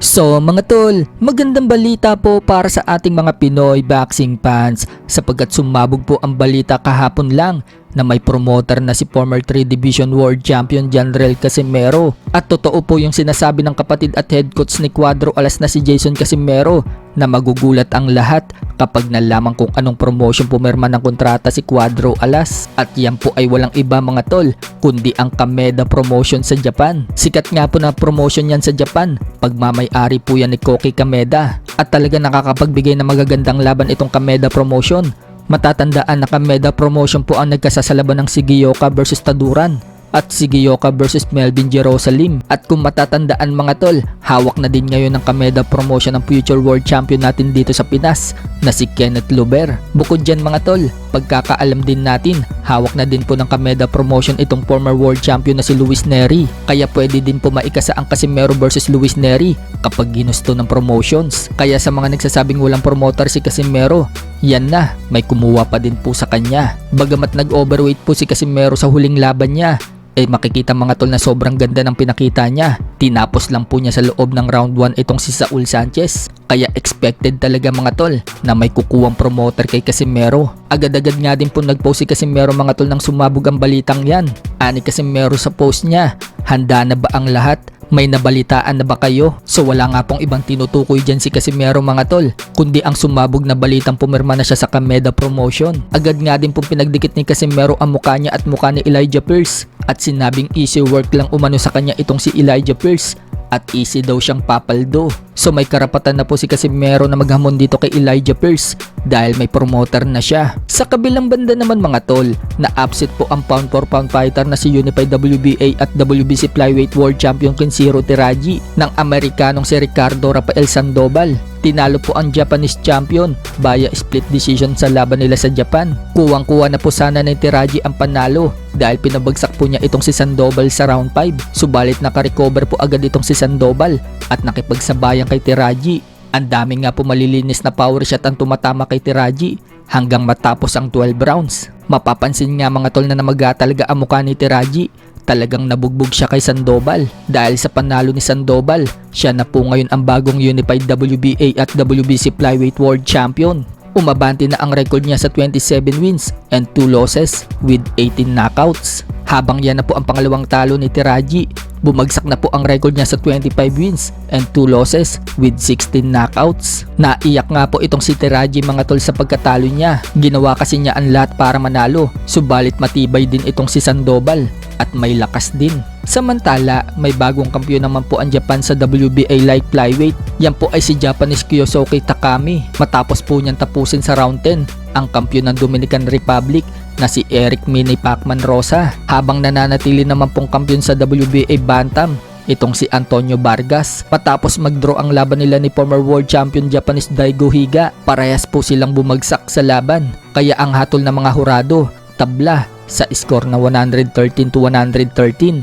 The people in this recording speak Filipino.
So mga tol, magandang balita po para sa ating mga Pinoy boxing fans sapagkat sumabog po ang balita kahapon lang na may promoter na si former 3 Division World Champion Janriel Casimero. At totoo po yung sinasabi ng kapatid at head coach ni Cuadro Alas na si Jason Casimero na magugulat ang lahat kapag nalaman kung anong promotion pumirma ng kontrata si Cuadro Alas. At yan po ay walang iba mga tol kundi ang Kameda Promotion sa Japan. Sikat nga po na promotion yan sa Japan, pagmamay-ari po yan ni Koki Kameda at talaga nakakapagbigay ng magagandang laban itong Kameda Promotion. Matatandaan na Kameda Promotion po ang nagkasasalaban ng Sigioka versus Taduran at Sigioka versus Melvin Jerusalem. At kung matatandaan mga tol, hawak na din ngayon ng Kameda Promotion ang future world champion natin dito sa Pinas na si Kenneth Luber. Bukod dyan mga tol, pagkakaalam din natin, hawak na din po ng Kameda Promotion itong former world champion na si Luis Neri. Kaya pwede din po maikasa ang Casimero versus Luis Neri kapag ginusto ng promotions. Kaya sa mga nagsasabing walang promoter si Casimero, yan na, may kumuha pa din po sa kanya. Bagamat nag-overweight po si Casimero sa huling laban niya, makikita mga tol na sobrang ganda ng pinakita niya. Tinapos lang po niya sa loob ng round 1 itong si Saul Sanchez. Kaya expected talaga mga tol na may kukuwang promoter kay Casimero. Agad-agad nga din po nag-post si Casimero mga tol nang sumabog ang balitang yan. Ani Casimero sa post niya, handa na ba ang lahat? May nabalitaan na ba kayo? So wala nga pong ibang tinutukoy dyan si Casimero mga tol, kundi ang sumabog na balitang pumirma na siya sa Kameda Promotion. Agad nga din pong pinagdikit ni Casimero ang mukha niya at mukha ni Elijah Pierce at sinabing easy work lang umano sa kanya itong si Elijah Pierce at easy daw siyang papaldo. So may karapatan na po si Casimero na maghamon dito kay Elijah Pierce dahil may promoter na siya. Sa kabilang banda naman mga tol, na-upset po ang pound for pound fighter na si Unified WBA at WBC Flyweight World Champion Kenshiro Teraji ng Amerikanong si Ricardo Rafael Sandoval. Tinalo po ang Japanese champion via split decision sa laban nila sa Japan. Kuwang-kuwa na po sana ni Teraji ang panalo dahil pinabagsak po niya itong si Sandoval sa round 5. Subalit nakarecover po agad itong si Sandoval at nakipagsabayan kay Teraji. Ang dami nga po malilinis na power shot ang tumatama kay Teraji hanggang matapos ang 12 rounds. Mapapansin nga mga tol na namaga talaga ang mukha ni Teraji. Talagang nabugbog siya kay Sandoval. Dahil sa panalo ni Sandoval, siya na po ngayon ang bagong Unified WBA at WBC Flyweight World Champion. Umabante na ang record niya sa 27 wins and 2 losses with 18 knockouts. Habang yan na po ang pangalawang talo ni Teraji, bumagsak na po ang record niya sa 25 wins and 2 losses with 16 knockouts. Naiyak nga po itong si Teraji mga tol sa pagkatalo niya. Ginawa kasi niya ang lahat para manalo, subalit matibay din itong si Sandoval at may lakas din. Samantala, may bagong kampiyon naman po ang Japan sa WBA light flyweight. Yan po ay si Japanese Kyosuke Takami. Matapos po niyan tapusin sa round 10 ang kampiyon ng Dominican Republic na si Eric Mini Pacman Rosa, habang nananatili naman pong kampiyon sa WBA Bantam itong si Antonio Vargas. Matapos mag-draw ang laban nila ni former world champion Japanese Daigo Higa, parehas po silang bumagsak sa laban. Kaya ang hatol ng mga hurado, tabla sa score na 113 to 113.